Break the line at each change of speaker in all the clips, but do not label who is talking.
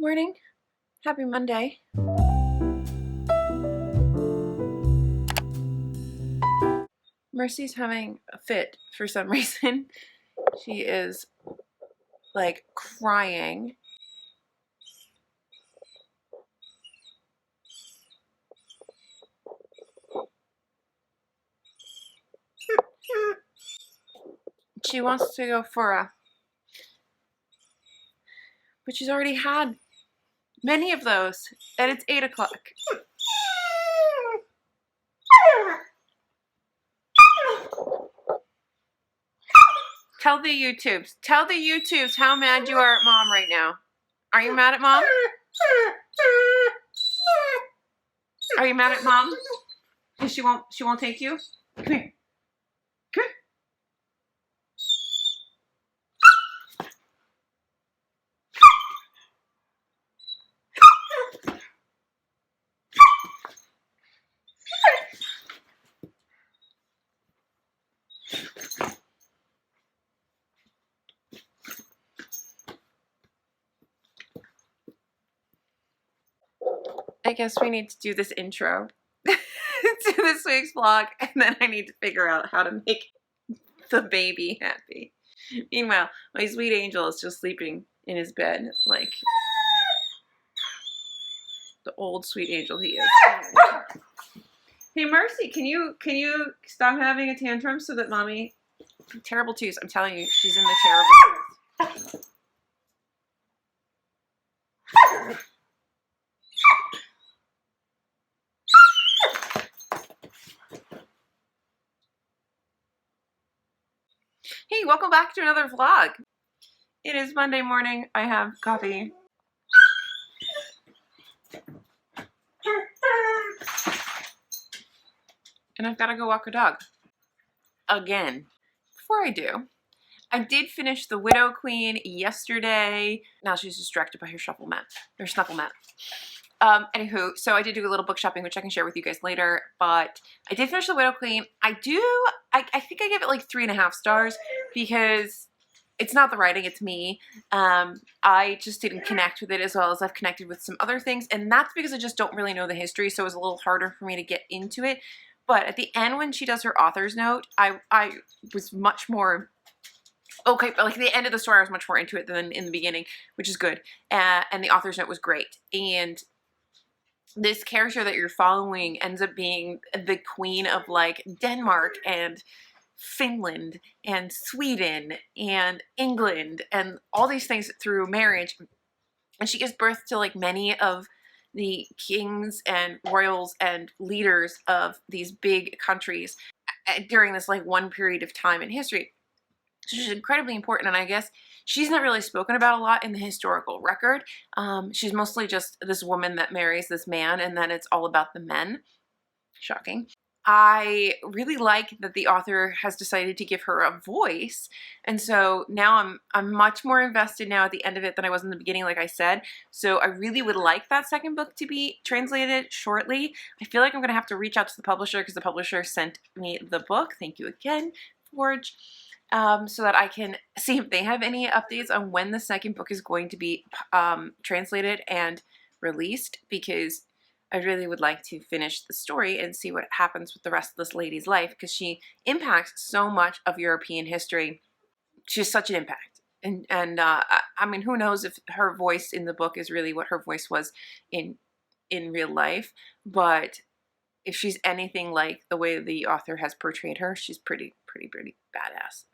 morning. Happy Monday. Mercy's having a fit for some reason. She is like crying. She wants to go for a, but she's already had many of those, and it's 8 o'clock. Tell the YouTubes how mad you are at Mom right now. Are you mad at Mom? Are you mad at Mom? Because she won't take you? Come here. Come here. I guess we need to do this intro to this week's vlog, and then I need to figure out how to make the baby happy. Meanwhile, my sweet angel is just sleeping in his bed like the old sweet angel he is. Hey Mercy, can you stop having a tantrum so that Mommy... Terrible twos, I'm telling you, she's in the terrible twos. Hey, welcome back to another vlog. It is Monday morning. I have coffee. And I've got to go walk a dog. Again. Before I do, I did finish The Widow Queen yesterday. Now she's distracted by her snuffle mat. Anywho, so I did do a little book shopping, which I can share with you guys later, but I did finish The Widow Queen. I think I give it like 3.5 stars because it's not the writing, it's me. I just didn't connect with it as well as I've connected with some other things, and that's because I just don't really know the history, so it was a little harder for me to get into it. But at the end, when she does her author's note, I was much more... Okay, but like at the end of the story, I was much more into it than in the beginning, which is good. And the author's note was great. And this character that you're following ends up being the queen of like Denmark and Finland and Sweden and England and all these things through marriage. And she gives birth to like many of the kings and royals and leaders of these big countries during this like one period of time in history. So she's incredibly important, and I guess she's not really spoken about a lot in the historical record. She's mostly just this woman that marries this man, and then it's all about the men. Shocking. I really like that the author has decided to give her a voice, and so now I'm much more invested now at the end of it than I was in the beginning, like I said. So I really would like that second book to be translated shortly. I feel like I'm going to have to reach out to the publisher because the publisher sent me the book. Thank you again, Forge. So that I can see if they have any updates on when the second book is going to be translated and released, because I really would like to finish the story and see what happens with the rest of this lady's life, because she impacts so much of European history. She has such an impact. And I mean, who knows if her voice in the book is really what her voice was in real life, but if she's anything like the way the author has portrayed her, she's pretty badass.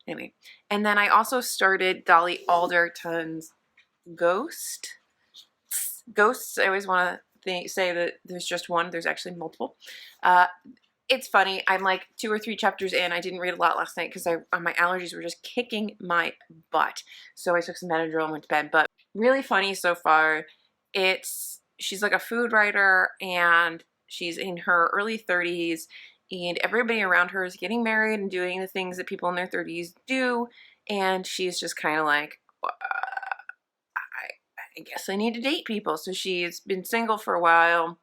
Anyway, and then I also started Dolly Alderson's Ghosts. I always want to say that there's just one. There's actually multiple. It's funny. I'm like 2 or 3 chapters in. I didn't read a lot last night because my allergies were just kicking my butt. So I took some Benadryl and went to bed. But really funny so far. She's like a food writer, and she's in her early 30s, and everybody around her is getting married and doing the things that people in their 30s do, and she's just kind of like, I guess I need to date people. So she's been single for a while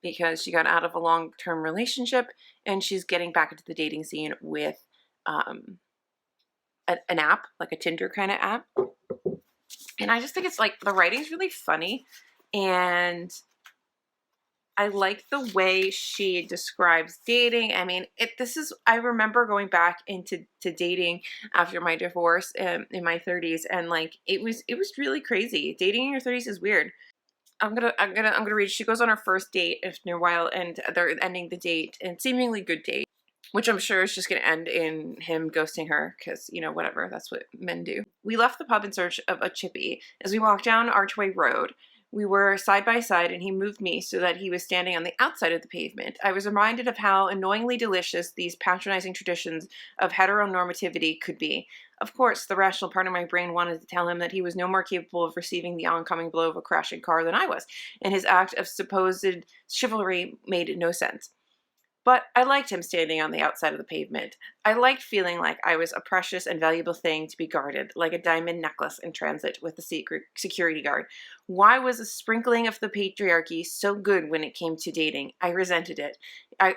because she got out of a long-term relationship, and she's getting back into the dating scene with an app, like a Tinder kind of app. And I just think it's like the writing's really funny, and I like the way she describes dating. I mean, I remember going back into dating after my divorce in my 30s, and like it was really crazy. Dating in your 30s is weird. I'm gonna read. She goes on her first date after a while, and they're ending the date, and seemingly good date, which I'm sure is just gonna end in him ghosting her, because, you know, whatever, that's what men do. We left the pub in search of a chippy. As we walked down Archway Road, we were side by side, and he moved me so that he was standing on the outside of the pavement. I was reminded of how annoyingly delicious these patronizing traditions of heteronormativity could be. Of course, the rational part of my brain wanted to tell him that he was no more capable of receiving the oncoming blow of a crashing car than I was, and his act of supposed chivalry made no sense. But I liked him standing on the outside of the pavement. I liked feeling like I was a precious and valuable thing to be guarded, like a diamond necklace in transit with a secret security guard. Why was a sprinkling of the patriarchy so good when it came to dating? I resented it.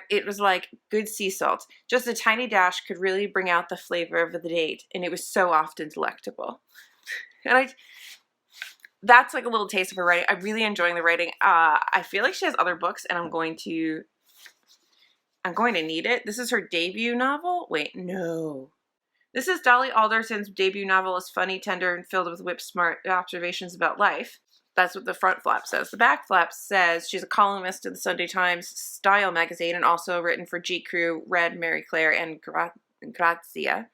It was like good sea salt. Just a tiny dash could really bring out the flavor of the date, and it was so often delectable. And that's like a little taste of her writing. I'm really enjoying the writing. I feel like she has other books, and I'm going to need it. This is her debut novel. Wait, no. This is Dolly Alderson's debut novel. Is funny, tender, and filled with whip-smart observations about life. That's what the front flap says. The back flap says she's a columnist in the Sunday Times Style magazine, and also written for GQ, Red, Mary Claire, and Grazia.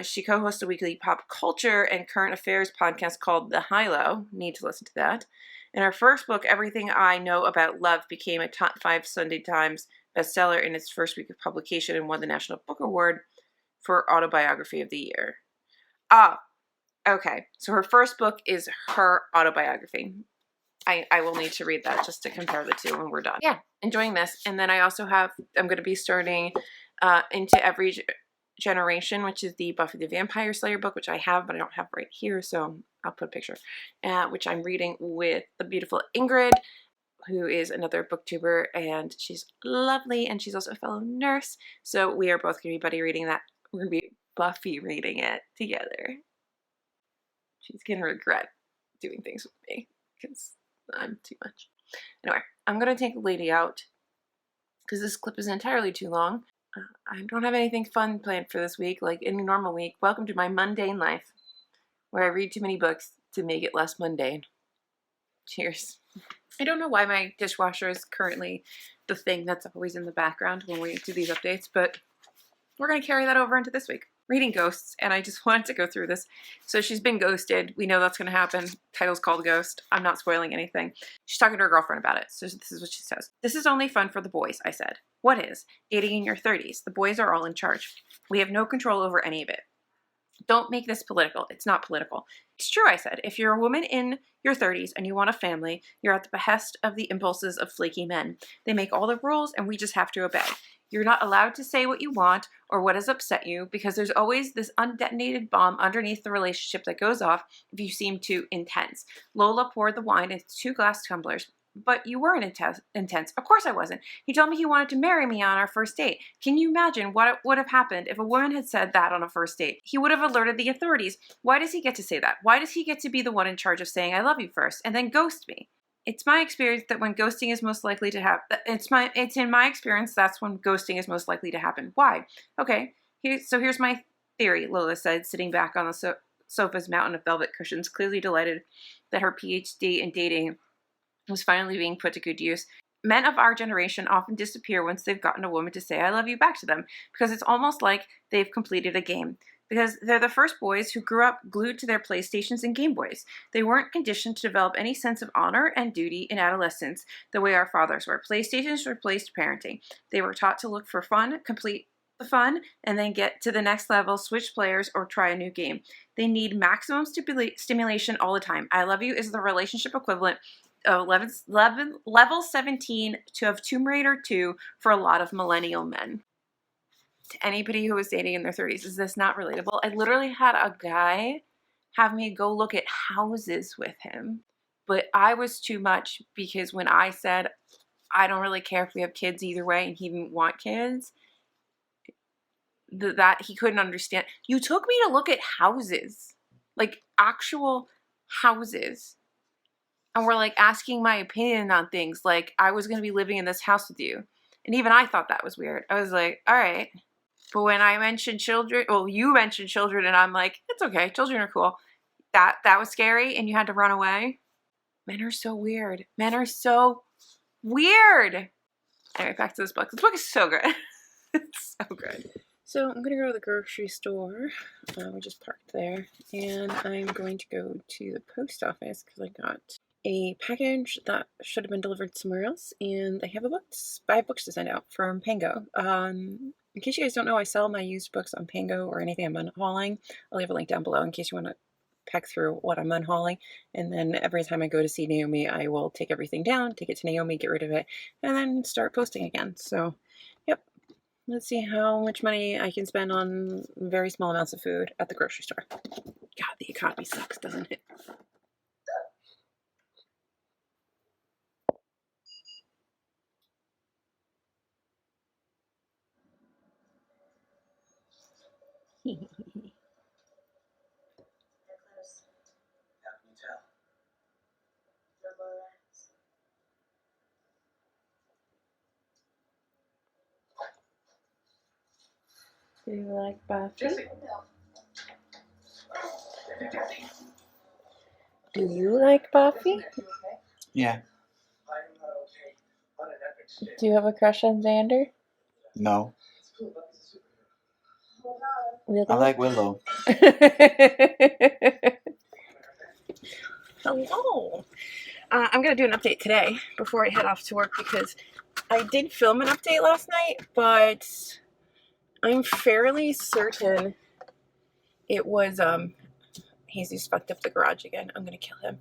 She co-hosts a weekly pop culture and current affairs podcast called The High-Low. Need to listen to that. In her first book, Everything I Know About Love became a top 5 Sunday Times bestseller in its first week of publication and won the National Book Award for Autobiography of the Year. Okay. So her first book is her autobiography. I will need to read that just to compare the two when we're done. Yeah, enjoying this. And then I'm going to be starting Into Every Generation, which is the Buffy the Vampire Slayer book, which I have, but I don't have right here, so I'll put a picture, which I'm reading with the beautiful Ingrid, who is another booktuber, and she's lovely, and she's also a fellow nurse, so we are both going to be buddy reading that. We're going to be Buffy reading it together. She's going to regret doing things with me, because I'm too much. Anyway, I'm going to take Lady out, because this clip is entirely too long. I don't have anything fun planned for this week, like any normal week. Welcome to my mundane life, where I read too many books to make it less mundane. Cheers. I don't know why my dishwasher is currently the thing that's always in the background when we do these updates, but we're going to carry that over into this week. Reading Ghosts, and I just wanted to go through this. So she's been ghosted. We know that's going to happen. Title's called Ghost. I'm not spoiling anything. She's talking to her girlfriend about it. So this is what she says. This is only fun for the boys, I said. What is? Dating in your 30s. The boys are all in charge. We have no control over any of it. Don't make this political. It's not political. It's true, I said. If you're a woman in your 30s and you want a family, you're at the behest of the impulses of flaky men. They make all the rules and we just have to obey. You're not allowed to say what you want or what has upset you, because there's always this undetonated bomb underneath the relationship that goes off if you seem too intense. Lola poured the wine into 2 glass tumblers. But you weren't intense. Of course I wasn't. He told me he wanted to marry me on our first date. Can you imagine what would have happened if a woman had said that on a first date? He would have alerted the authorities. Why does he get to say that? Why does he get to be the one in charge of saying I love you first and then ghost me? It's my experience that when ghosting is most likely to happen, it's in my experience that's when ghosting is most likely to happen. Why? Okay, so here's my theory, Lola said, sitting back on the sofa's mountain of velvet cushions, clearly delighted that her PhD in dating was finally being put to good use. Men of our generation often disappear once they've gotten a woman to say I love you back to them, because it's almost like they've completed a game. Because they're the first boys who grew up glued to their PlayStations and Game Boys. They weren't conditioned to develop any sense of honor and duty in adolescence the way our fathers were. PlayStations replaced parenting. They were taught to look for fun, complete the fun, and then get to the next level, switch players, or try a new game. They need maximum stimulation all the time. I love you is the relationship equivalent level 17 of Tomb Raider 2 for a lot of millennial men. To anybody who was dating in their 30s, is this not relatable? I literally had a guy have me go look at houses with him, but I was too much, because when I said I don't really care if we have kids either way and he didn't want kids, that he couldn't understand. You took me to look at houses, like actual houses and were like asking my opinion on things. Like I was going to be living in this house with you. And even I thought that was weird. I was like, all right. But when I mentioned children, well, you mentioned children and I'm like, it's okay. Children are cool. That was scary and you had to run away. Men are so weird. Men are so weird. Anyway, back to this book. This book is so good. It's so good. So I'm going to go to the grocery store. We just parked there. And I'm going to go to the post office because I got a package that should have been delivered somewhere else. And they have I have books to send out from Pango. In case you guys don't know, I sell my used books on Pango or anything I'm unhauling. I'll leave a link down below in case you want to peck through what I'm unhauling. And then every time I go to see Naomi, I will take everything down, take it to Naomi, get rid of it, and then start posting again. So, yep. Let's see how much money I can spend on very small amounts of food at the grocery store. God, the economy sucks, doesn't it? Do you like Buffy? Do you like Buffy?
Yeah.
Do you have a crush on Xander?
No.
Willow?
I like Willow.
Hello. I'm going to do an update today before I head off to work because I did film an update last night, but I'm fairly certain it was, Jesus fucked up the garage again. I'm going to kill him.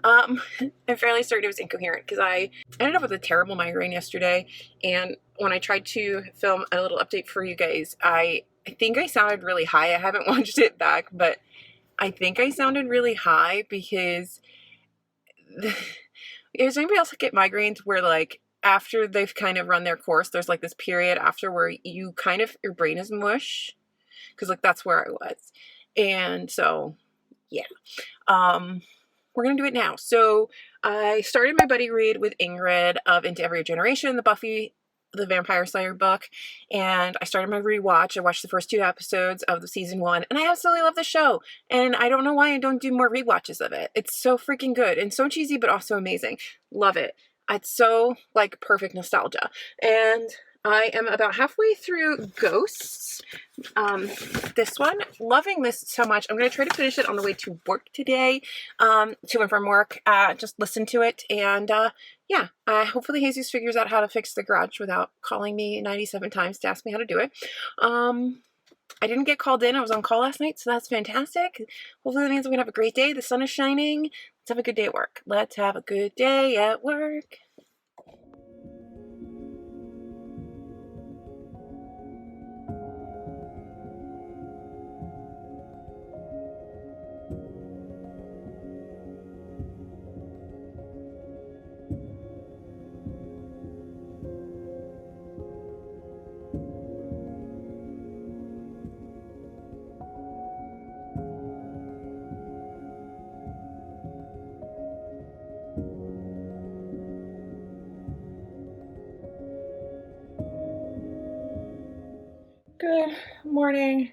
I'm fairly certain it was incoherent because I ended up with a terrible migraine yesterday, and when I tried to film a little update for you guys, I think I sounded really high. I haven't watched it back, but I think I sounded really high because does anybody else get migraines where like after they've kind of run their course, there's like this period after where you kind of, your brain is mush? Because like that's where I was. And so, yeah. We're going to do it now. So I started my buddy read with Ingrid of Into Every Generation, the Buffy the Vampire Slayer book, and I started my rewatch. I watched the first 2 episodes of the season 1, and I absolutely love the show, and I don't know why I don't do more rewatches of it. It's so freaking good, and so cheesy, but also amazing. Love it. It's so, like, perfect nostalgia. And I am about halfway through Ghosts. This one, loving this so much. I'm going to try to finish it on the way to work today, to and from work. Just listen to it, and yeah, hopefully Jesus figures out how to fix the garage without calling me 97 times to ask me how to do it. I didn't get called in. I was on call last night, so that's fantastic. Hopefully that means I'm going to have a great day. The sun is shining. Let's have a good day at work. Let's have a good day at work. Good morning.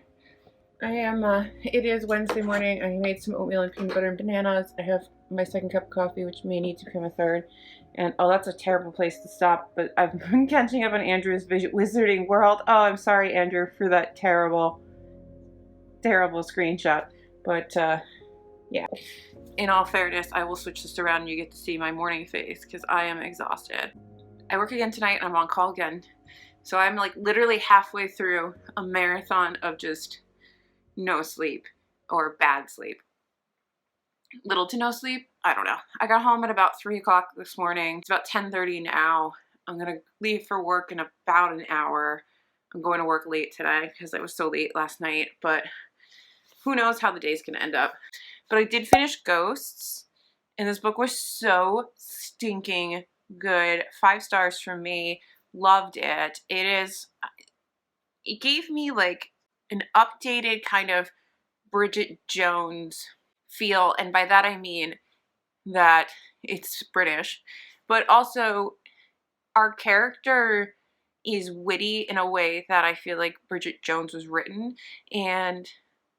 It is Wednesday morning. I made some oatmeal and peanut butter and bananas. I have my second cup of coffee, which may need to become a third. And, oh, that's a terrible place to stop, but I've been catching up on Andrew's Wizarding World. Oh, I'm sorry, Andrew, for that terrible, terrible screenshot. But, yeah. In all fairness, I will switch this around and you get to see my morning face because I am exhausted. I work again tonight and I'm on call again. So I'm like literally halfway through a marathon of just no sleep or bad sleep. Little to no sleep, I don't know. I got home at about 3 o'clock this morning. It's about 10:30 now. I'm gonna leave for work in about an hour. I'm going to work late today because I was so late last night, but who knows how the day's gonna end up. But I did finish Ghosts, and this book was so stinking good. 5 stars from me. Loved it. It gave me like an updated kind of Bridget Jones feel, and by that I mean that it's British, but also our character is witty in a way that I feel like Bridget Jones was written, and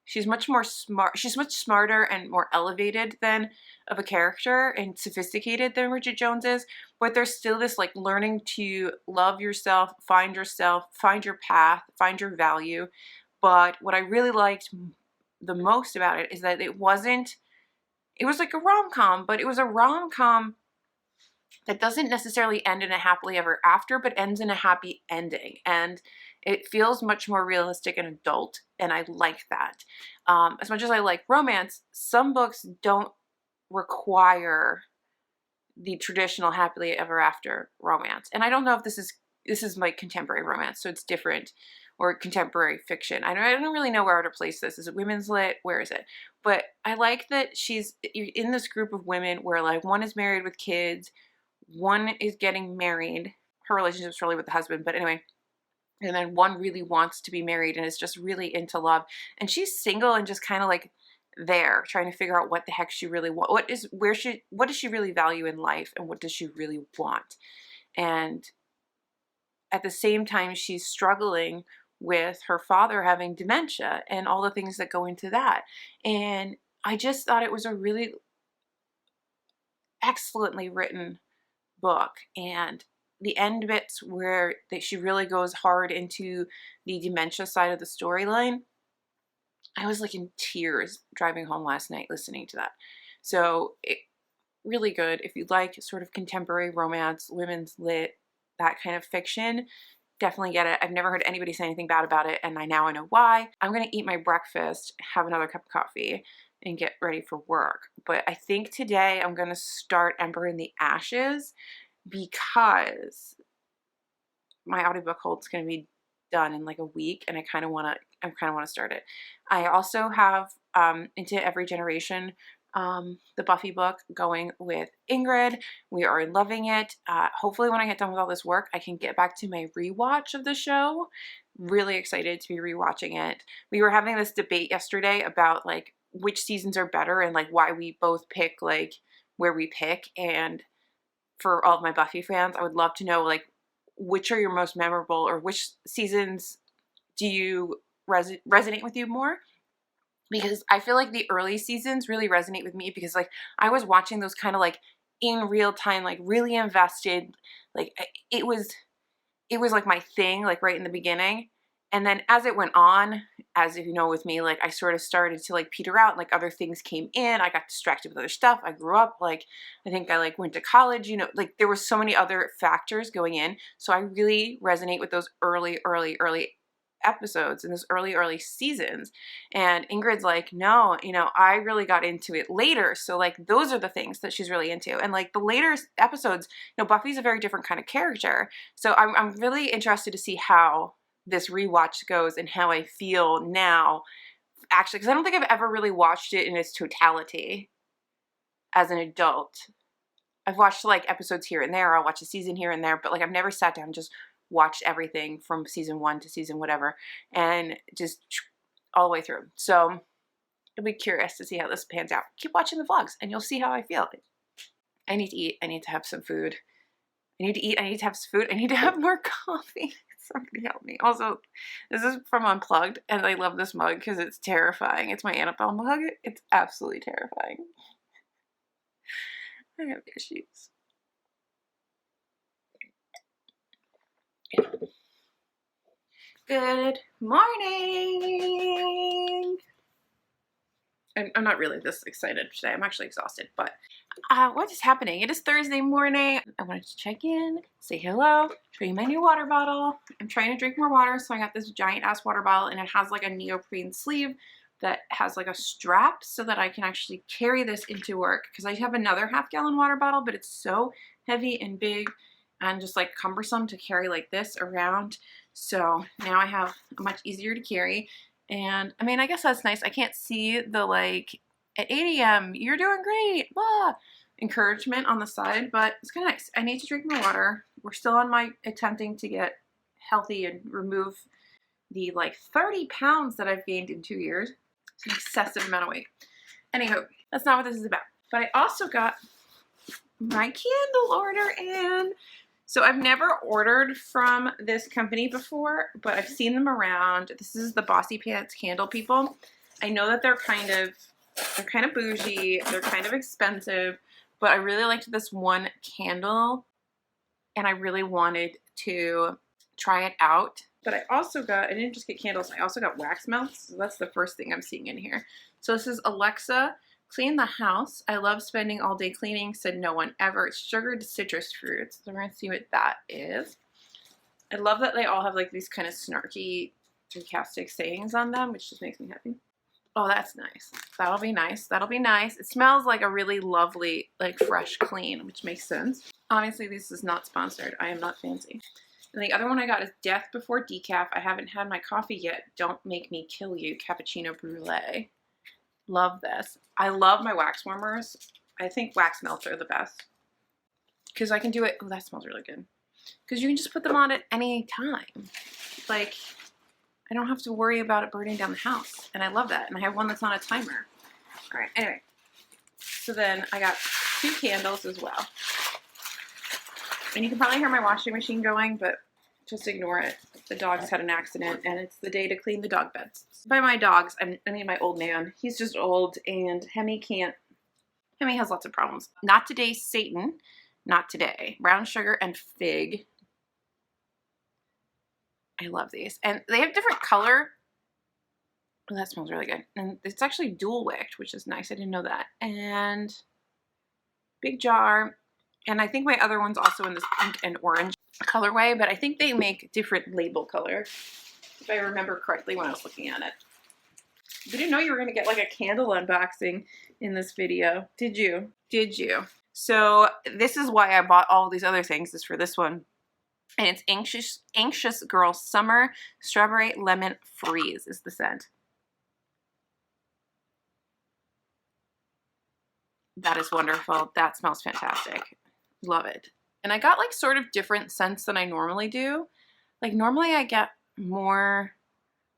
she's much more smart. She's much smarter and more elevated than of a character and sophisticated than Bridget Jones is, but there's still this like learning to love yourself, find your path, find your value. But what I really liked the most about it is that it was like a rom-com, but it was a rom-com that doesn't necessarily end in a happily ever after, but ends in a happy ending. And it feels much more realistic and adult, and I like that. As much as I like romance, some books don't require the traditional happily ever after romance. And I don't know if this is like contemporary romance, so it's different, or contemporary fiction. I don't really know where to place this. Is it women's lit? Where is it? But I like that she's in this group of women where like one is married with kids, one is getting married. Her relationship's really with the husband, but anyway. And then one really wants to be married and is just really into love. And she's single and just kind of like there, trying to figure out what the heck she really wants. What does she really value in life, and what does she really want? And at the same time, she's struggling with her father having dementia and all the things that go into that. And I just thought it was a really excellently written book, and the end bits where she really goes hard into the dementia side of the storyline, I was like in tears driving home last night listening to that. So really good. If you like sort of contemporary romance, women's lit, that kind of fiction, definitely get it. I've never heard anybody say anything bad about it, and now I know why. I'm gonna eat my breakfast, have another cup of coffee, and get ready for work. But I think today I'm gonna start Ember in the Ashes, because my audiobook hold's going to be done in like a week, and I kind of want to start it. I also have Into Every Generation, the Buffy book, going with Ingrid. We are loving it. Hopefully when I get done with all this work, I can get back to my rewatch of the show. Really excited to be rewatching it. We were having this debate yesterday about like which seasons are better and like why we both pick like where we pick, and for all of my Buffy fans, I would love to know like which are your most memorable, or which seasons do you resonate with you more? Because I feel like the early seasons really resonate with me, because like I was watching those kind of like in real time, like really invested, like it was like my thing, like right in the beginning. And then as it went on, as you know with me, like I sort of started to like peter out, like other things came in, I got distracted with other stuff, I grew up, like I think I like went to college, you know, like there were so many other factors going in. So I really resonate with those early episodes and those early seasons. And Ingrid's like, no, you know, I really got into it later. So like those are the things that she's really into. And like the later episodes, you know, Buffy's a very different kind of character. So I'm really interested to see how this rewatch goes and how I feel now, actually, because I don't think I've ever really watched it in its totality as an adult. I've watched like episodes here and there, I'll watch a season here and there, but like I've never sat down and just watched everything from season 1 to season whatever and just all the way through. So I'll be curious to see how this pans out. Keep watching the vlogs and you'll see how I feel. I need to eat, I need to have some food. I need to eat, I need to have some food, I need to have more coffee. Somebody help me. Also, this is from Unplugged, and I love this mug because it's terrifying. It's my Annabelle mug. It's absolutely terrifying. I have issues. Good morning! I'm not really this excited today. I'm actually exhausted, but what is happening? It is Thursday morning. I wanted to check in, say hello, show you my new water bottle. I'm trying to drink more water, so I got this giant ass water bottle, and it has like a neoprene sleeve that has like a strap so that I can actually carry this into work, because I have another half-gallon water bottle, but it's so heavy and big and just like cumbersome to carry like this around. So now I have a much easier to carry. And I mean, I guess that's nice. I can't see the like at 8 a.m. you're doing great, blah, encouragement on the side, but it's kind of nice. I need to drink more water. We're still on my attempting to get healthy and remove the like 30 pounds that I've gained in 2 years. It's an excessive amount of weight. Anywho, that's not what this is about. But I also got my candle order in. So I've never ordered from this company before, but I've seen them around. This is the Bossy Pants Candle people. I know that they're kind of bougie, they're kind of expensive, but I really liked this one candle and I really wanted to try it out. But I didn't just get candles, I also got wax melts. So that's the first thing I'm seeing in here. So this is Alexa, clean the house. I love spending all day cleaning, said no one ever. It's sugared citrus fruits. So we're gonna see what that is. I love that they all have like these kind of snarky, sarcastic sayings on them, which just makes me happy. Oh, that's nice. That'll be nice. That'll be nice. It smells like a really lovely, like fresh clean, which makes sense. Obviously, this is not sponsored. I am not fancy. And the other one I got is Death Before Decaf. I haven't had my coffee yet. Don't make me kill you. Cappuccino Brulee. Love this. I love my wax warmers. I think wax melts are the best. Because I can do it. Oh, that smells really good. Because you can just put them on at any time. Like, I don't have to worry about it burning down the house. And I love that. And I have one that's on a timer. All right, anyway. So then I got 2 candles as well. And you can probably hear my washing machine going, but just ignore it. The dogs had an accident and it's the day to clean the dog beds. By my dogs, I mean my old man. He's just old and Hemi has lots of problems. Not today, Satan. Not today. Brown sugar and fig. I love these. And they have different color. Oh, that smells really good. And it's actually dual wicked, which is nice. I didn't know that. And big jar. And I think my other one's also in this pink and orange colorway, but I think they make different label color, if I remember correctly when I was looking at it. I didn't know you were going to get like a candle unboxing in this video. Did you? Did you? So this is why I bought all these other things, is for this one. And it's Anxious Girl Summer Strawberry Lemon Freeze is the scent. That is wonderful. That smells fantastic. Love it. And I got like sort of different scents than I normally do. Like normally I get more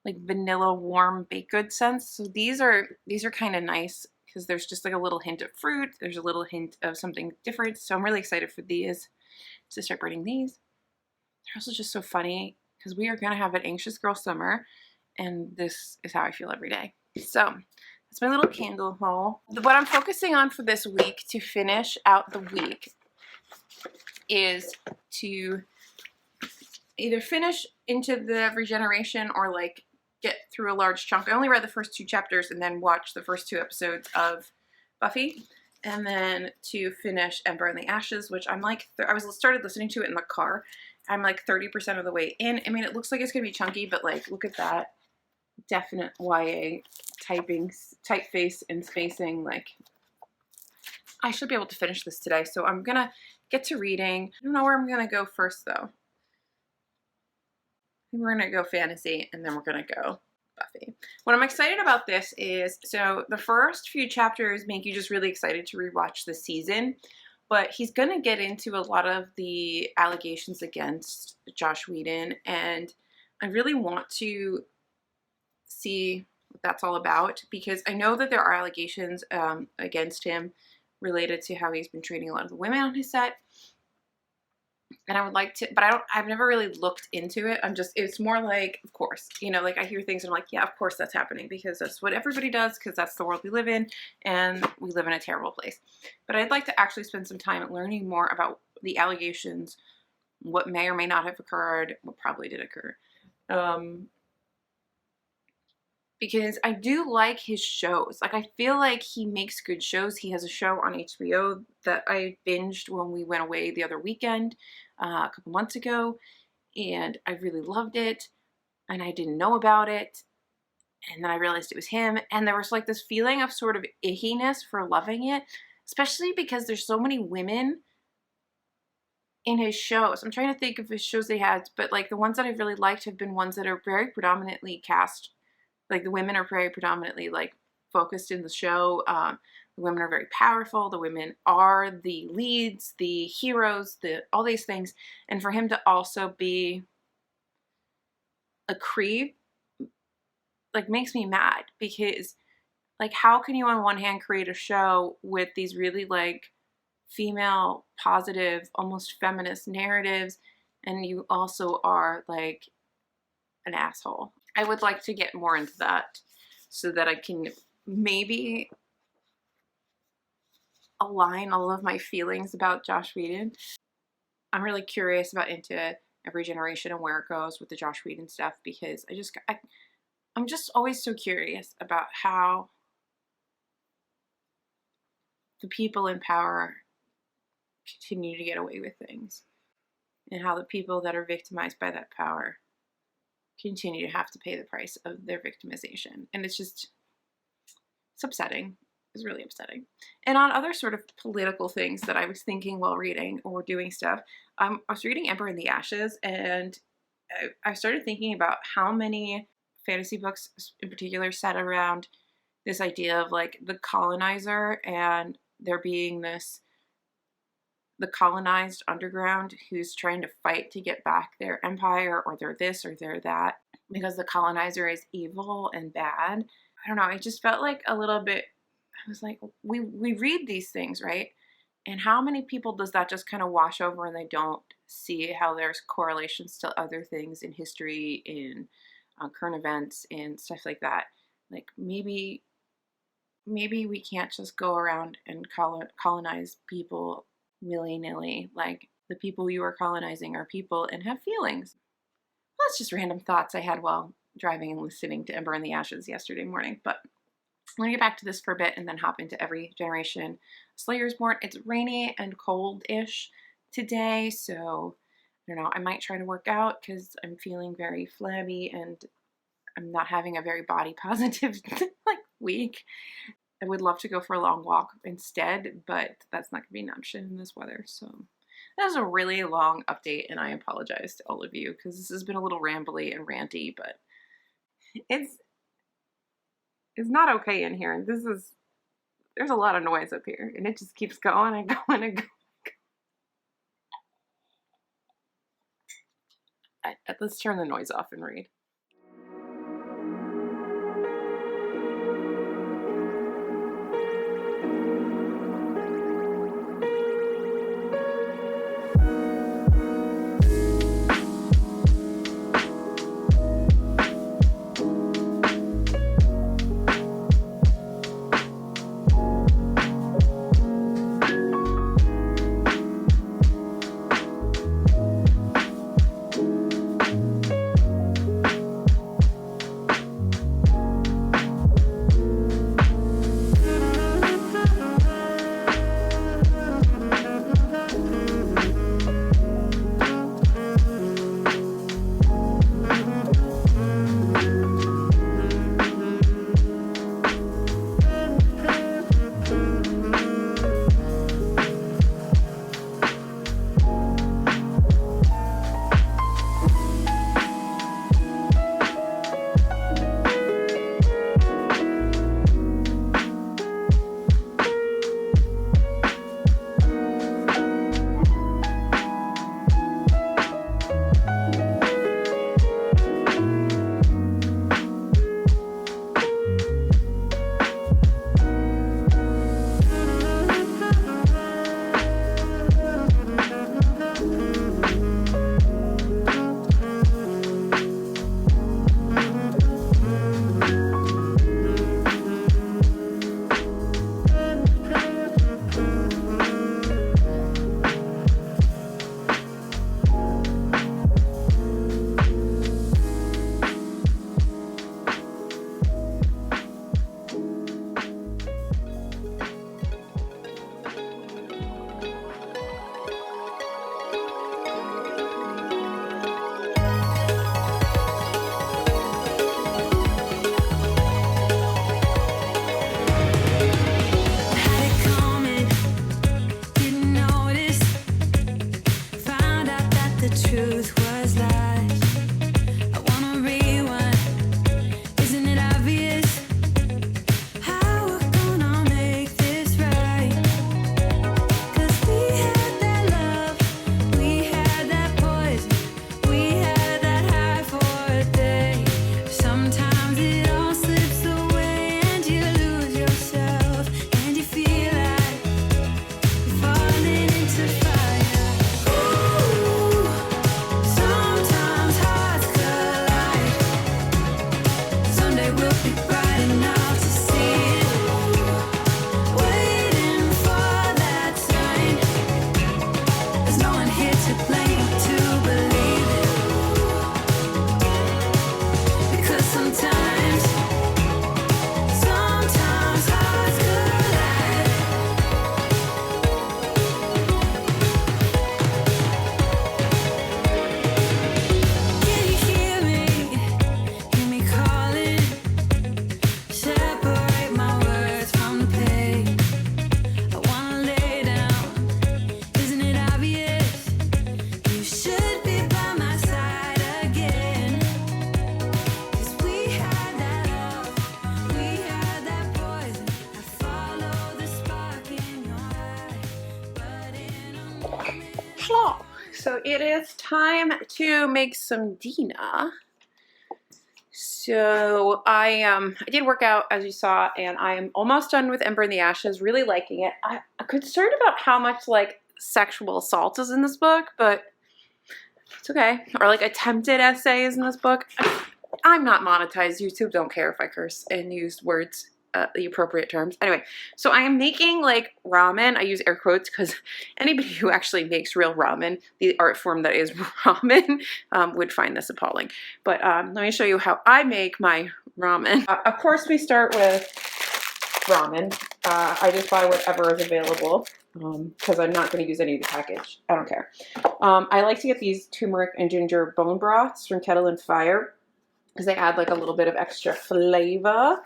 like vanilla warm baked good scents. So these are kind of nice because there's just like a little hint of fruit. There's a little hint of something different. So I'm really excited for these to start burning these. They're also just so funny because we are going to have an Anxious Girl Summer and this is how I feel every day. So that's my little candle haul. What I'm focusing on for this week to finish out the week is to either finish Into the Regeneration or like get through a large chunk. I only read the first 2 chapters and then watched the first 2 episodes of Buffy. And then to finish Ember in the Ashes, which I'm like, I started listening to it in the car. I'm like 30% of the way in. I mean, it looks like it's going to be chunky, but like, look at that. Definite YA typeface and spacing. Like, I should be able to finish this today. So I'm going to get to reading. I don't know where I'm going to go first, though. I think we're going to go fantasy, and then we're going to go Buffy. What I'm excited about this is, so the first few chapters make you just really excited to rewatch the season, but he's going to get into a lot of the allegations against Joss Whedon, and I really want to see what that's all about, because I know that there are allegations against him related to how he's been treating a lot of the women on his set. And I would like to, but I've never really looked into it. It's more like, of course, you know, like I hear things and I'm like, yeah, of course that's happening because that's what everybody does, because that's the world we live in and we live in a terrible place. But I'd like to actually spend some time learning more about the allegations, what may or may not have occurred, what probably did occur. Because I do like his shows. Like, I feel like he makes good shows. He has a show on HBO that I binged when we went away the other weekend, a couple months ago, and I really loved it, and I didn't know about it, and then I realized it was him, and there was like this feeling of sort of ickiness for loving it, especially because there's so many women in his shows. I'm trying to think of his shows they had, but like the ones that I've really liked have been ones that are very predominantly cast. Like, the women are very predominantly, like, focused in the show. The women are very powerful. The women are the leads, the heroes, all these things. And for him to also be a creep, like, makes me mad. Because Like, how can you on one hand create a show with these really like female positive, almost feminist narratives, and you also are like an asshole? I would like to get more into that so that I can maybe align all of my feelings about Joss Whedon. I'm really curious about Into Every Generation and where it goes with the Joss Whedon stuff, because I'm just always so curious about how the people in power continue to get away with things, and how the people that are victimized by that power continue to have to pay the price of their victimization. And it's upsetting. It's really upsetting. And on other sort of political things that I was thinking while reading or doing stuff, I was reading Ember in the Ashes, and I started thinking about how many fantasy books in particular set around this idea of like the colonizer, and there being the colonized underground who's trying to fight to get back their empire, or they're this or they're that, because the colonizer is evil and bad. I don't know, I just felt like a little bit, I was like, we read these things, right? And how many people does that just kind of wash over, and they don't see how there's correlations to other things in history, in current events, and stuff like that? Like, maybe we can't just go around and colonize people willy-nilly. Like, the people you are colonizing are people and have feelings. Well, that's just random thoughts I had while driving and listening to Ember in the Ashes yesterday morning. But I'm going to get back to this for a bit and then hop into Every Generation. Slayer's Born. It's rainy and cold-ish today, so I don't know. I might try to work out because I'm feeling very flabby and I'm not having a very body positive like week. I would love to go for a long walk instead, but that's not going to be an option in this weather. So that was a really long update, and I apologize to all of you because this has been a little rambly and ranty, but it's not okay in here. And there's a lot of noise up here, and it just keeps going and going and going. Let's turn the noise off and read.
Sometimes it all slips away and you lose
schla. So it is time to make some dinner. So I did work out, as you saw, and I am almost done with Ember in the Ashes, really liking it. I'm concerned about how much like sexual assault is in this book, but it's okay. Or like attempted essays in this book. I'm not monetized. YouTube don't care if I curse and use words, the appropriate terms. Anyway, so I am making like ramen. I use air quotes because anybody who actually makes real ramen, the art form that is ramen, would find this appalling. But let me show you how I make my ramen. Of course, we start with ramen. I just buy whatever is available because I'm not going to use any of the package. I don't care. I like to get these turmeric and ginger bone broths from Kettle and Fire, because they add like a little bit of extra flavor.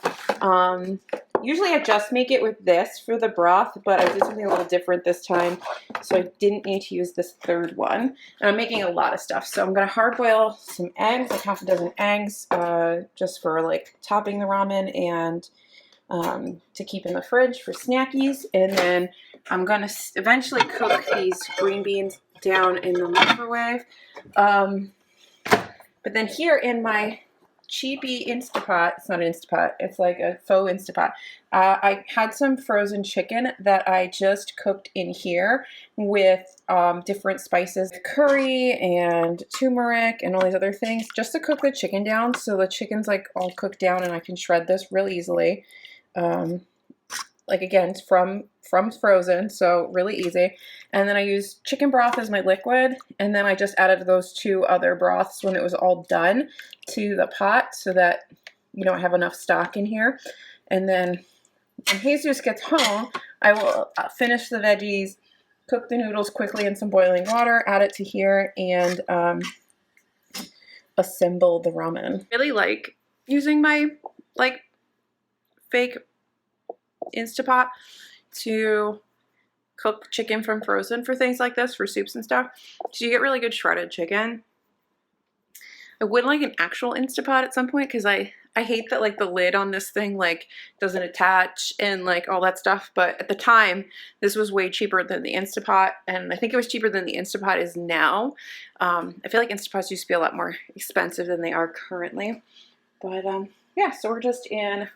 Usually I just make it with this for the broth, but I did something a little different this time, so I didn't need to use this third one. And I'm making a lot of stuff, so I'm gonna hard boil some eggs, like half a dozen eggs, just for like topping the ramen and to keep in the fridge for snackies. And then I'm gonna eventually cook these green beans down in the microwave. But then here in my cheapy Instapot, it's not an Instapot, it's like a faux Instapot. I had some frozen chicken that I just cooked in here with different spices, curry and turmeric and all these other things, just to cook the chicken down, so the chicken's like all cooked down and I can shred this real easily. Like again, it's from frozen, so really easy. And then I used chicken broth as my liquid, and then I just added those two other broths when it was all done to the pot so that you don't have enough stock in here. And then when Jesus gets home, I will finish the veggies, cook the noodles quickly in some boiling water, add it to here, and assemble the ramen. I really like using my like fake Instapot to cook chicken from frozen for things like this, for soups and stuff. So you get really good shredded chicken. I would like an actual Instapot at some point, because I hate that like the lid on this thing like doesn't attach and like all that stuff. But at the time, this was way cheaper than the Instapot, and I think it was cheaper than the Instapot is now. I feel like Instapots used to be a lot more expensive than they are currently. But yeah, so we're just in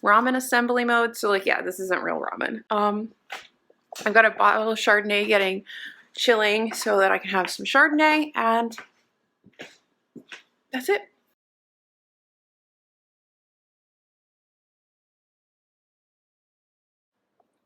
ramen assembly mode. So like, yeah, this isn't real ramen. I've got a bottle of Chardonnay chilling so that I can have some Chardonnay, and that's it.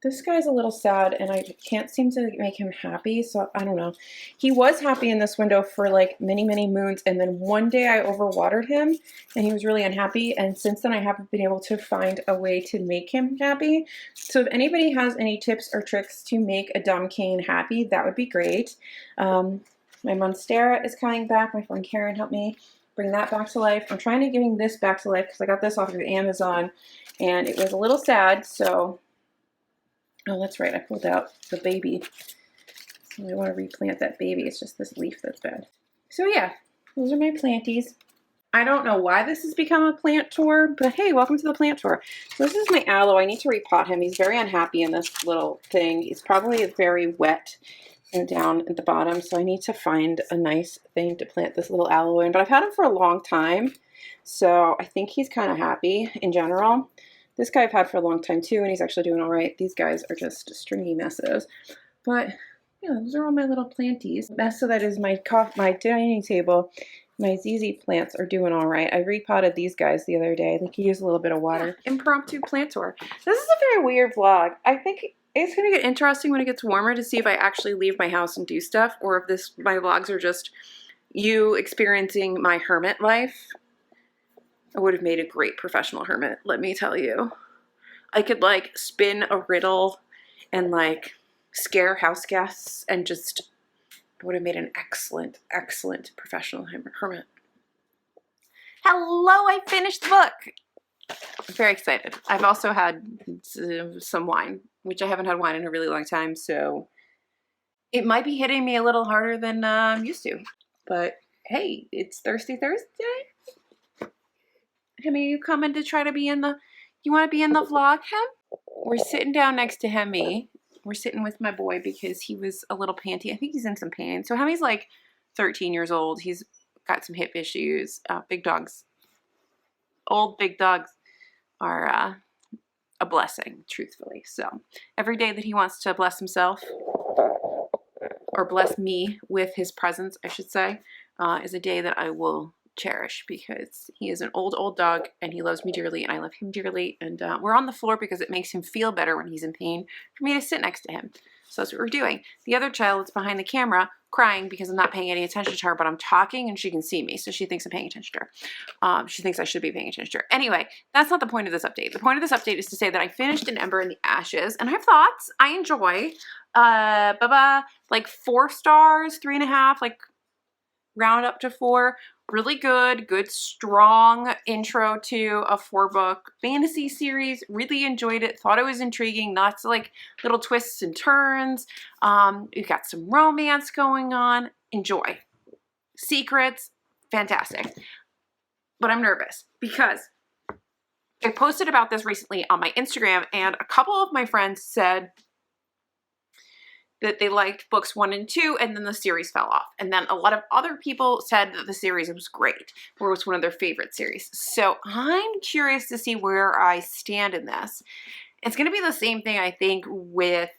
This guy's a little sad, and I can't seem to make him happy, so I don't know. He was happy in this window for like many, many moons, and then one day I overwatered him, and he was really unhappy, and since then I haven't been able to find a way to make him happy. So if anybody has any tips or tricks to make a dumb cane happy, that would be great. My Monstera is coming back. My friend Karen helped me bring that back to life. I'm trying to getting this back to life because I got this off of Amazon, and it was a little sad, so... Oh, that's right. I pulled out the baby. So I want to replant that baby. It's just this leaf that's bad. So yeah, those are my planties. I don't know why this has become a plant tour, but hey, welcome to the plant tour. So this is my aloe. I need to repot him. He's very unhappy in this little thing. He's probably very wet and down at the bottom, so I need to find a nice thing to plant this little aloe in. But I've had him for a long time, so I think he's kind of happy in general. This guy I've had for a long time too, and he's actually doing all right. These guys are just stringy messes. But yeah, those are all my little planties. Mess so that is my dining table. My ZZ plants are doing all right. I repotted these guys the other day. I think he used a little bit of water. Yeah, impromptu plant tour. This is a very weird vlog. I think it's going to get interesting when it gets warmer to see if I actually leave my house and do stuff, or if my vlogs are just you experiencing my hermit life. I would have made a great professional hermit, let me tell you. I could like spin a riddle and like scare house guests, and just would have made an excellent, excellent professional hermit. Hello, I finished the book. I'm very excited. I've also had some wine, which I haven't had wine in a really long time, so it might be hitting me a little harder than I'm used to. But hey, it's Thirsty Thursday. Hemi, you coming to try to be in the, you want to be in the vlog, Hem? We're sitting down next to Hemi, we're sitting with my boy because he was a little panty. I think he's in some pain. So Hemi's like 13 years old. He's got some hip issues. Big dogs, old big dogs are a blessing, truthfully. So every day that he wants to bless himself, or bless me with his presence, I should say, is a day that I will cherish, because he is an old dog and he loves me dearly and I love him dearly, and we're on the floor because it makes him feel better when he's in pain for me to sit next to him. So that's what we're doing. The other child is behind the camera crying because I'm not paying any attention to her, but I'm talking and she can see me, so she thinks I'm paying attention to her. She thinks I should be paying attention to her. Anyway, that's not the point of this update. The point of this update is to say that I finished an Ember in the Ashes and I have thoughts. I enjoy like 4 stars, 3.5, like round up to 4. Really good, strong intro to a 4-book fantasy series. Really enjoyed it. Thought it was intriguing. Lots of like little twists and turns. We've got some romance going on. Enjoy. Secrets, fantastic. But I'm nervous because I posted about this recently on my Instagram, and a couple of my friends said that they liked books 1 and 2, and then the series fell off. And then a lot of other people said that the series was great, or was one of their favorite series. So I'm curious to see where I stand in this. It's going to be the same thing, I think, with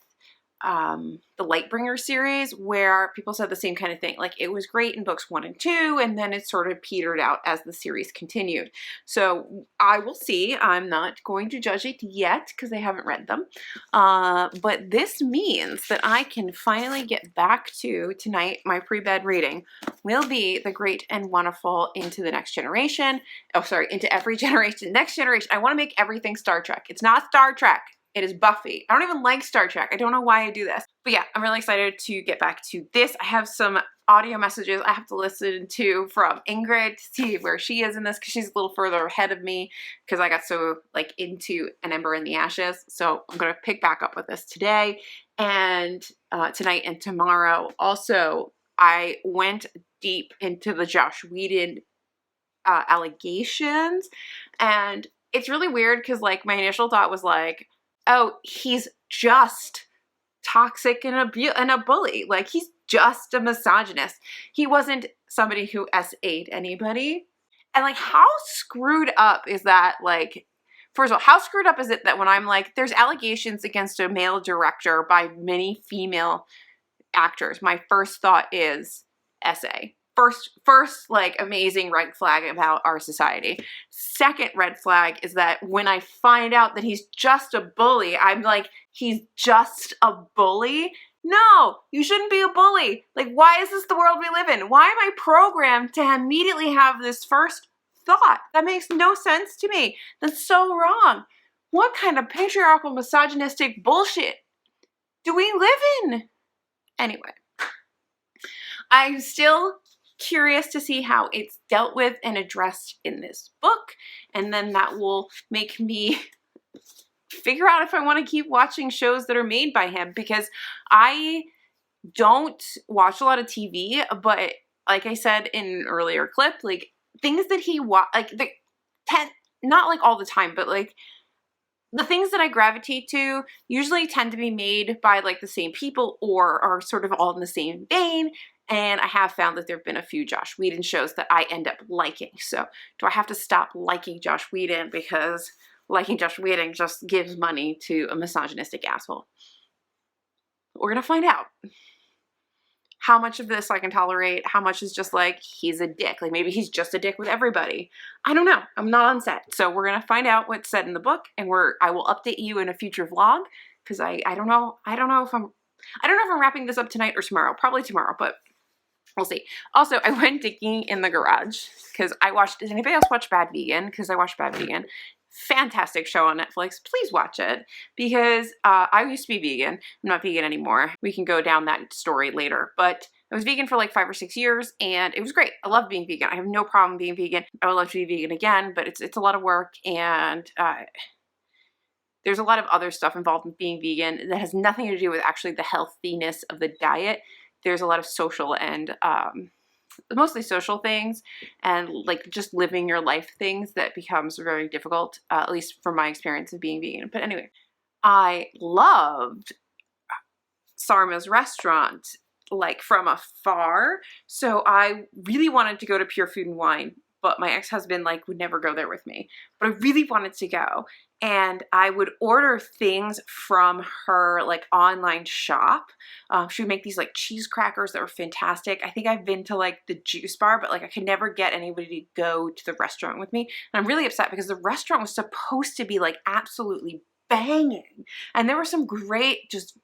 the Lightbringer series, where people said the same kind of thing. Like, it was great in books 1 and 2, and then it sort of petered out as the series continued. So I will see. I'm not going to judge it yet because I haven't read them. But this means that I can finally get back to tonight. My pre-bed reading will be The Great and Wonderful Into the Next Generation. Oh, sorry, Into Every Generation. Next Generation. I want to make everything Star Trek. It's not Star Trek. It is Buffy. I don't even like Star Trek. I don't know why I do this. But yeah, I'm really excited to get back to this. I have some audio messages I have to listen to from Ingrid to see where she is in this, because she's a little further ahead of me because I got so like into An Ember in the Ashes. So I'm going to pick back up with this today and tonight and tomorrow. Also, I went deep into the Josh Whedon allegations, and it's really weird because like my initial thought was like, oh, he's just toxic and a bully. Like, he's just a misogynist. He wasn't somebody who SA'd anybody. And like, how screwed up is that? Like, first of all, how screwed up is it that when I'm like, there's allegations against a male director by many female actors, my first thought is SA. First, like, amazing red flag about our society. Second red flag is that when I find out that he's just a bully, I'm like, he's just a bully? No, you shouldn't be a bully. Like, why is this the world we live in? Why am I programmed to immediately have this first thought? That makes no sense to me. That's so wrong. What kind of patriarchal, misogynistic bullshit do we live in? Anyway, I'm still curious to see how it's dealt with and addressed in this book, and then that will make me figure out if I want to keep watching shows that are made by him, because I don't watch a lot of TV, but like I said in an earlier clip, like, things that he not like all the time, but like the things that I gravitate to usually tend to be made by like the same people or are sort of all in the same vein. And I have found that there have been a few Josh Whedon shows that I end up liking. So do I have to stop liking Josh Whedon because liking Josh Whedon just gives money to a misogynistic asshole? We're going to find out. How much of this I can tolerate, how much is just like, he's a dick. Like, maybe he's just a dick with everybody. I don't know. I'm not on set. So we're going to find out what's said in the book, and I will update you in a future vlog, because I don't know if I'm wrapping this up tonight or tomorrow. Probably tomorrow, but we'll see. Also, I went digging in the garage because did anybody else watch Bad Vegan? Because I watched Bad Vegan. Fantastic show on Netflix. Please watch it, because I used to be vegan. I'm not vegan anymore. We can go down that story later, but I was vegan for like 5 or 6 years, and it was great. I love being vegan. I have no problem being vegan. I would love to be vegan again, but it's a lot of work, and there's a lot of other stuff involved in being vegan that has nothing to do with actually the healthiness of the diet. There's a lot of social and mostly social things and like just living your life things that becomes very difficult, at least from my experience of being vegan. But anyway, I loved Sarma's restaurant like from afar. So I really wanted to go to Pure Food and Wine, but my ex-husband like would never go there with me. But I really wanted to go. And I would order things from her like online shop. She would make these like cheese crackers that were fantastic. I think I've been to like the juice bar, but like I could never get anybody to go to the restaurant with me. And I'm really upset because the restaurant was supposed to be like absolutely banging. And there were some great just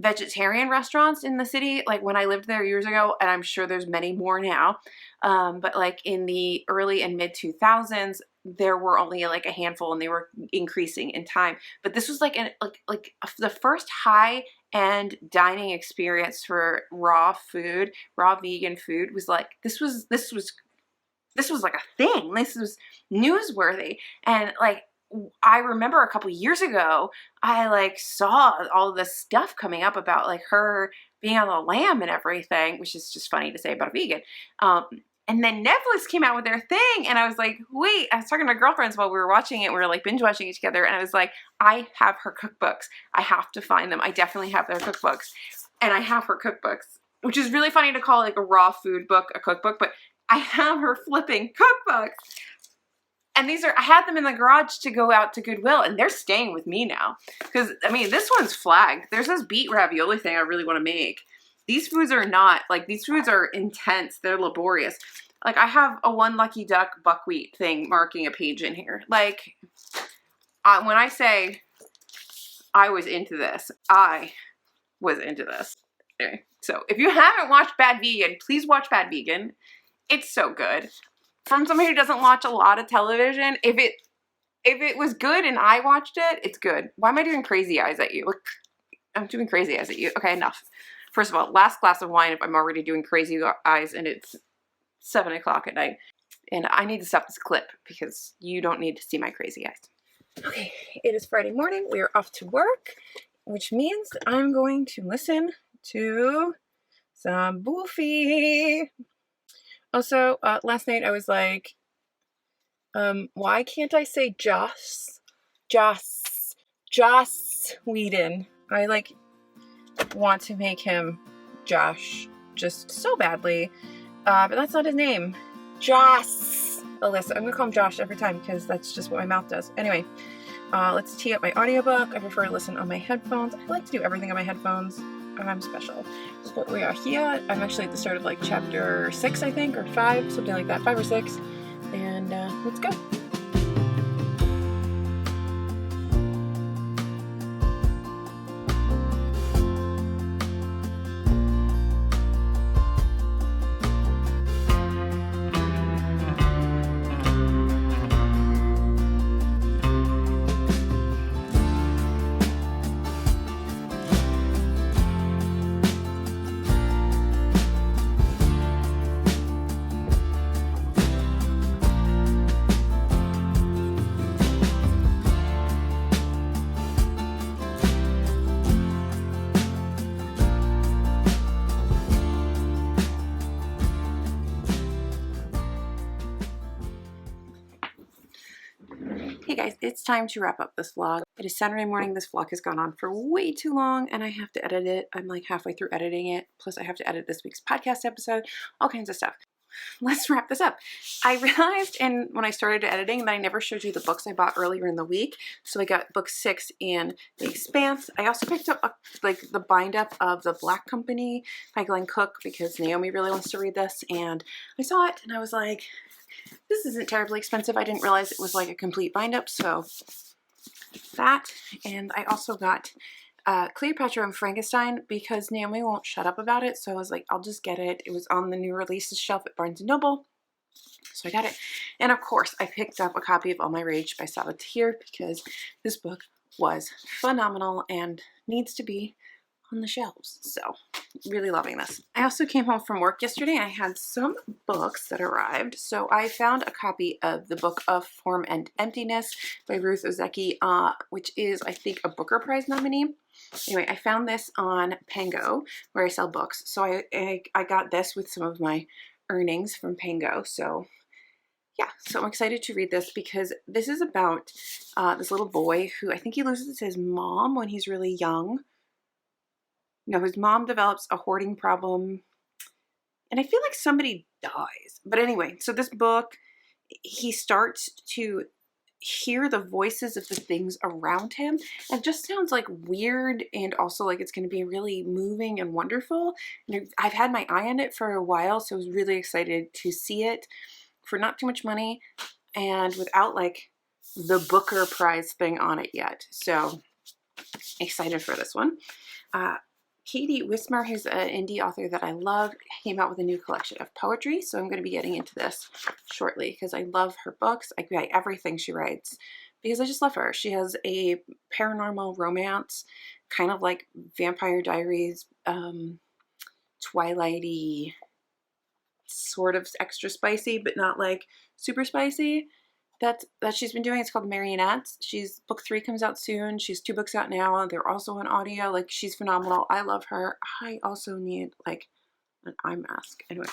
vegetarian restaurants in the city, like when I lived there years ago, and I'm sure there's many more now. But like in the early and mid 2000s, there were only like a handful, and they were increasing in time. But this was like the first high-end dining experience for raw food, raw vegan food. Was like this was like a thing. This was newsworthy, and like I remember a couple years ago, I like saw all this stuff coming up about like her being on the lam and everything, which is just funny to say about a vegan. And then Netflix came out with their thing, and I was like, wait, I was talking to my girlfriends while we were watching it. We were like binge watching it together, and I was like, I have her cookbooks. I have to find them. I definitely have their cookbooks, and I have her cookbooks, which is really funny to call like a raw food book a cookbook, but I have her flipping cookbooks. And these are, I had them in the garage to go out to Goodwill, and they're staying with me now. Because, I mean, this one's flagged. There's this beet ravioli thing I really want to make. These foods are not, like, these foods are intense. They're laborious. Like, I have a One Lucky Duck buckwheat thing marking a page in here. Like, when I say I was into this, I was into this. Anyway, so if you haven't watched Bad Vegan, please watch Bad Vegan. It's so good. From somebody who doesn't watch a lot of television, if it was good and I watched it, it's good. Why am I doing crazy eyes at you? Look, I'm doing crazy eyes at you. Okay, enough. First of all, last glass of wine if I'm already doing crazy eyes and it's 7 o'clock at night. And I need to stop this clip because you don't need to see my crazy eyes. Okay, it is Friday morning. We are off to work, which means I'm going to listen to some Buffy. Also, last night I was like, why can't I say Joss Whedon? I like want to make him Josh just so badly, but that's not his name. Joss. Alyssa. I'm gonna call him Josh every time because that's just what my mouth does. Anyway, let's tee up my audiobook. I prefer to listen on my headphones. I like to do everything on my headphones. I'm special. So we are here. I'm actually at the start of like chapter 6, I think, or 5, something like that, 5 or 6. And let's go. Hey guys, it's time to wrap up this vlog. It is Saturday morning. This vlog has gone on for way too long and I have to edit it. I'm like halfway through editing it. Plus I have to edit this week's podcast episode, all kinds of stuff. Let's wrap this up. I realized when I started editing that I never showed you the books I bought earlier in the week. So I got book 6 in The Expanse. I also picked up like the bind up of The Black Company by Glenn Cook because Naomi really wants to read this, and I saw it and I was like, this isn't terribly expensive. I didn't realize it was like a complete bind up, so that. And I also got Cleopatra and Frankenstein because Naomi won't shut up about it, so I was like, I'll just get it. It was on the new releases shelf at Barnes & Noble, so I got it. And of course, I picked up a copy of All My Rage by Saboteur because this book was phenomenal and needs to be on the shelves. So really loving this. I also came home from work yesterday and I had some books that arrived. So I found a copy of the Book of Form and Emptiness by Ruth Ozeki, which is, I think, a Booker Prize nominee. Anyway, I found this on Pango where I sell books. So I got this with some of my earnings from Pango. So yeah, so I'm excited to read this because this is about this little boy who I think he loses his mom when he's really young. No, his mom develops a hoarding problem, and I feel like somebody dies. But anyway, so this book, he starts to hear the voices of the things around him. It just sounds like weird, and also like it's going to be really moving and wonderful. And I've had my eye on it for a while, so I was really excited to see it for not too much money and without like the Booker Prize thing on it yet. So excited for this one. Katie Wismer, who's an indie author that I love, came out with a new collection of poetry, so I'm going to be getting into this shortly because I love her books. I buy everything she writes because I just love her. She has a paranormal romance, kind of like Vampire Diaries, Twilighty, sort of extra spicy, but not like super spicy. That she's been doing. It's called Marionettes. Book 3 comes out soon. She's 2 books out now. They're also in audio. Like, she's phenomenal. I love her. I also need like an eye mask. Anyway.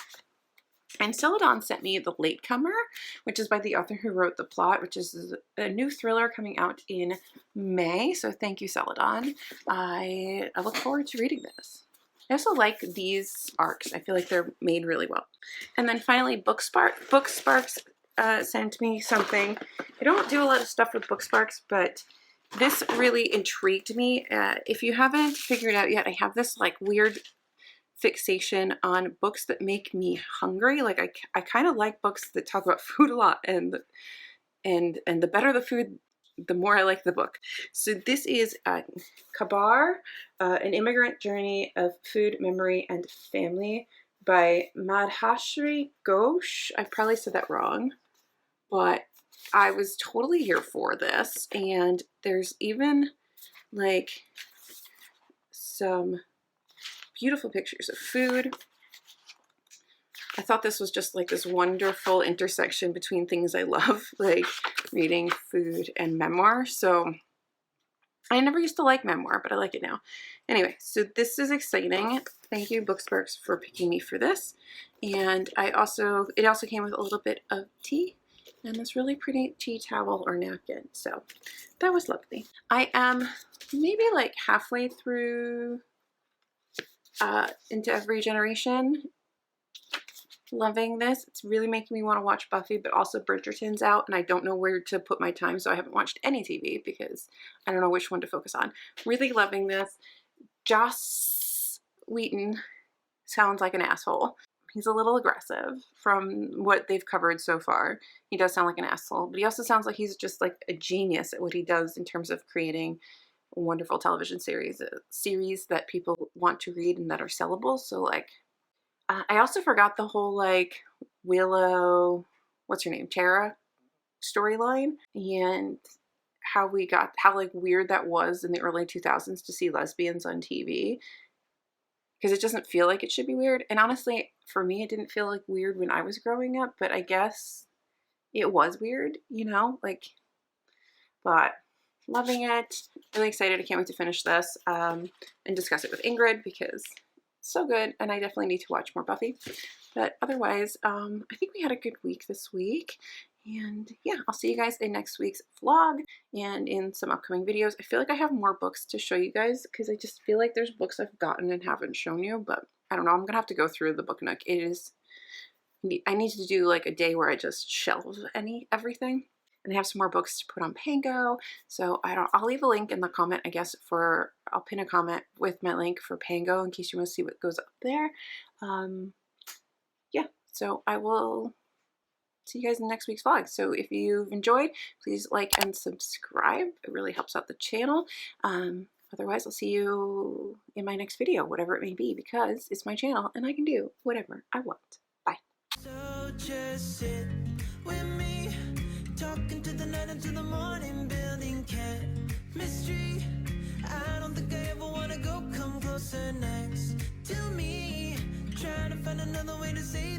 And Celadon sent me The Latecomer, which is by the author who wrote The Plot, which is a new thriller coming out in May. So thank you, Celadon. I look forward to reading this. I also like these arcs. I feel like they're made really well. And then finally, Bookspark's sent me something. I don't do a lot of stuff with Booksparks, but this really intrigued me. If you haven't figured out yet, I have this like weird fixation on books that make me hungry. Like I kind of like books that talk about food a lot, and the better the food, the more I like the book. So this is Kabar, An Immigrant Journey of Food, Memory, and Family by Madhashri Ghosh. I probably said that wrong, but I was totally here for this. And there's even like some beautiful pictures of food. I thought this was just like this wonderful intersection between things I love, like reading, food, and memoir. So I never used to like memoir, but I like it now. Anyway, so this is exciting. Thank you, Booksparks, for picking me for this. And it also came with a little bit of tea and this really pretty tea towel or napkin. So that was lovely. I am maybe like halfway through Into Every Generation. Loving this. It's really making me want to watch Buffy, but also Bridgerton's out, and I don't know where to put my time, so I haven't watched any TV because I don't know which one to focus on. Really loving this. Joss Wheaton sounds like an asshole. He's a little aggressive from what they've covered so far. He does sound like an asshole, but he also sounds like he's just like a genius at what he does in terms of creating a wonderful television series that people want to read and that are sellable. So like, I also forgot the whole like Willow, what's her name, Tara storyline, and how like weird that was in the early 2000s to see lesbians on TV, because it doesn't feel like it should be weird. And honestly, for me, it didn't feel like weird when I was growing up, but I guess it was weird, you know, like, but loving it. Really excited. I can't wait to finish this and discuss it with Ingrid because so good, and I definitely need to watch more Buffy. But otherwise, I think we had a good week this week, and yeah, I'll see you guys in next week's vlog and in some upcoming videos. I feel like I have more books to show you guys because I just feel like there's books I've gotten and haven't shown you, but I don't know, I'm gonna have to go through the book nook. I need to do like a day where I just shelve everything. And I have some more books to put on Pango. So I'll leave a link in the comment, I guess, I'll pin a comment with my link for Pango in case you want to see what goes up there. Yeah, so I will see you guys in next week's vlog. So if you've enjoyed, please like and subscribe. It really helps out the channel. Otherwise, I'll see you in my next video, whatever it may be, because it's my channel and I can do whatever I want. Bye.
So just sit with me. Talking to the night until the morning, building chemistry. I don't think I ever wanna go come closer next to me. Trying to find another way to say